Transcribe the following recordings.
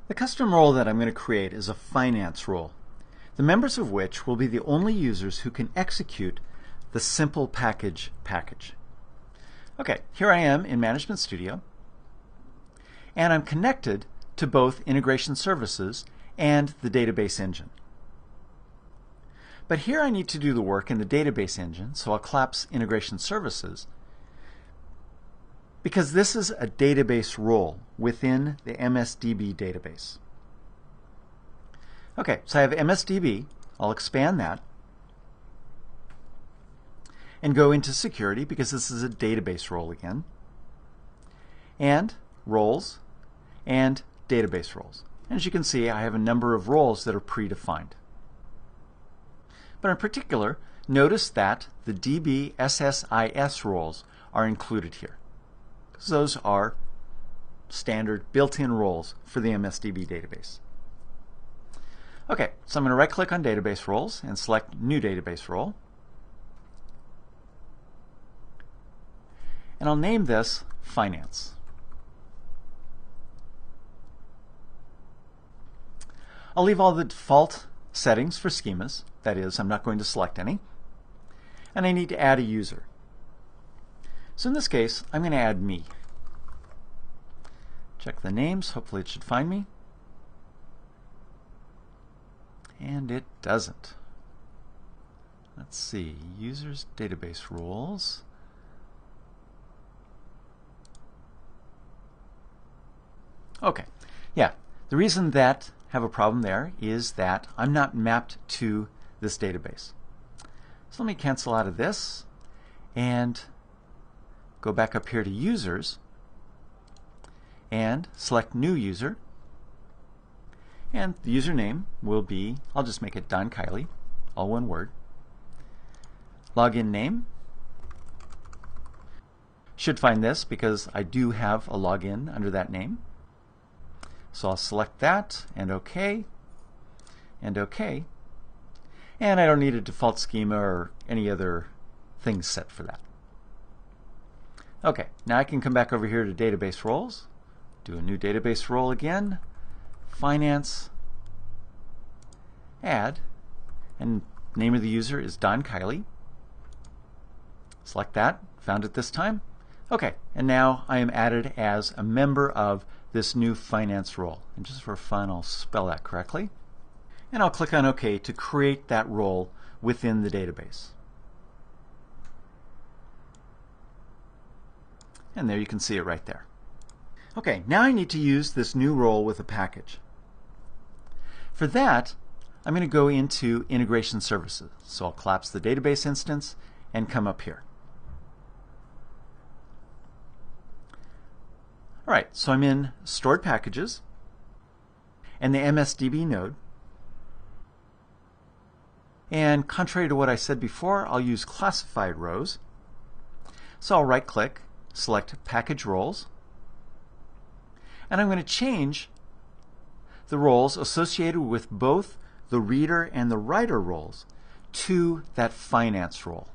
The custom role that I'm going to create is a finance role, the members of which will be the only users who can execute the simple package. Okay, here I am in Management Studio, and I'm connected to both integration services and the database engine. But here I need to do the work in the database engine, so I'll collapse integration services, because this is a database role within the MSDB database. Okay, so I have MSDB. I'll expand that and go into security because this is a database role again, and roles and database roles. And as you can see, I have a number of roles that are predefined. But in particular, notice that the DB SSIS roles are included here, because those are standard built-in roles for the MSDB database. Okay, so I'm going to right-click on Database Roles and select New Database Role. And I'll name this Finance. I'll leave all the default settings for schemas. That is, I'm not going to select any. And I need to add a user. So in this case, I'm going to add me. Check the names. Hopefully it should find me. And it doesn't. Let's see. Users, database roles. Okay. Yeah. The reason that I have a problem there is that I'm not mapped to this database. So let me cancel out of this and go back up here to Users and select New User. And the username will be, I'll just make it Don Kiley, all one word. Login name. Should find this because I do have a login under that name. So I'll select that and OK and OK. And I don't need a default schema or any other things set for that. Okay, now I can come back over here to Database Roles, do a new database role again, Finance, add, and name of the user is Don Kiley. Select that, found it this time. Okay, and now I am added as a member of this new finance role. And just for fun, I'll spell that correctly. And I'll click on OK to create that role within the database. And there you can see it right there. Okay, now I need to use this new role with a package. For that, I'm going to go into Integration Services. So I'll collapse the database instance and come up here. All right, so I'm in Stored Packages and the MSDB node. And contrary to what I said before, I'll use classified rows. So I'll right-click, select Package Roles, and I'm going to change the roles associated with both the reader and the writer roles to that finance role.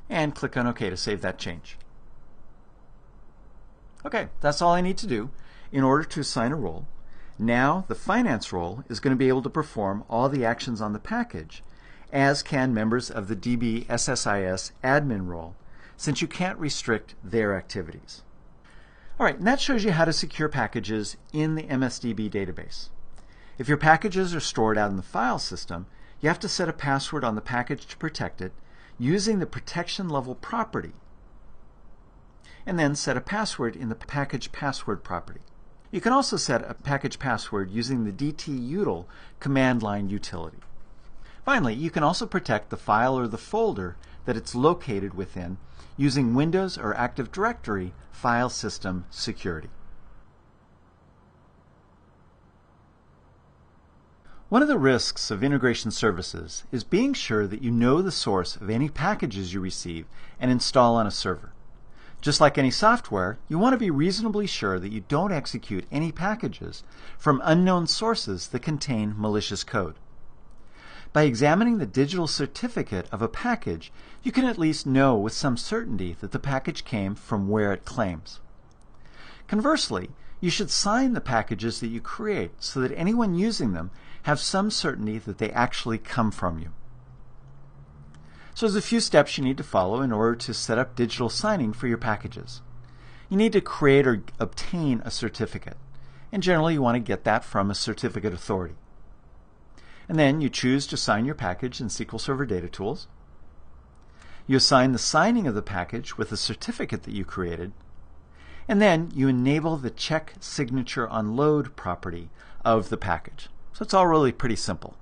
And click on OK to save that change. Okay, that's all I need to do in order to assign a role. Now the finance role is going to be able to perform all the actions on the package, as can members of the DB SSIS admin role, since you can't restrict their activities. All right, and that shows you how to secure packages in the MSDB database. If your packages are stored out in the file system, you have to set a password on the package to protect it using the protection level property, and then set a password in the package password property. You can also set a package password using the dtutil command line utility. Finally, you can also protect the file or the folder that it's located within using Windows or Active Directory file system security. One of the risks of integration services is being sure that you know the source of any packages you receive and install on a server. Just like any software, you want to be reasonably sure that you don't execute any packages from unknown sources that contain malicious code. By examining the digital certificate of a package, you can at least know with some certainty that the package came from where it claims. Conversely, you should sign the packages that you create so that anyone using them have some certainty that they actually come from you. So there's a few steps you need to follow in order to set up digital signing for your packages. You need to create or obtain a certificate, and generally you want to get that from a certificate authority. And then you choose to sign your package in SQL Server Data Tools. You assign the signing of the package with the certificate that you created, and then you enable the Check Signature on Load property of the package. So it's all really pretty simple.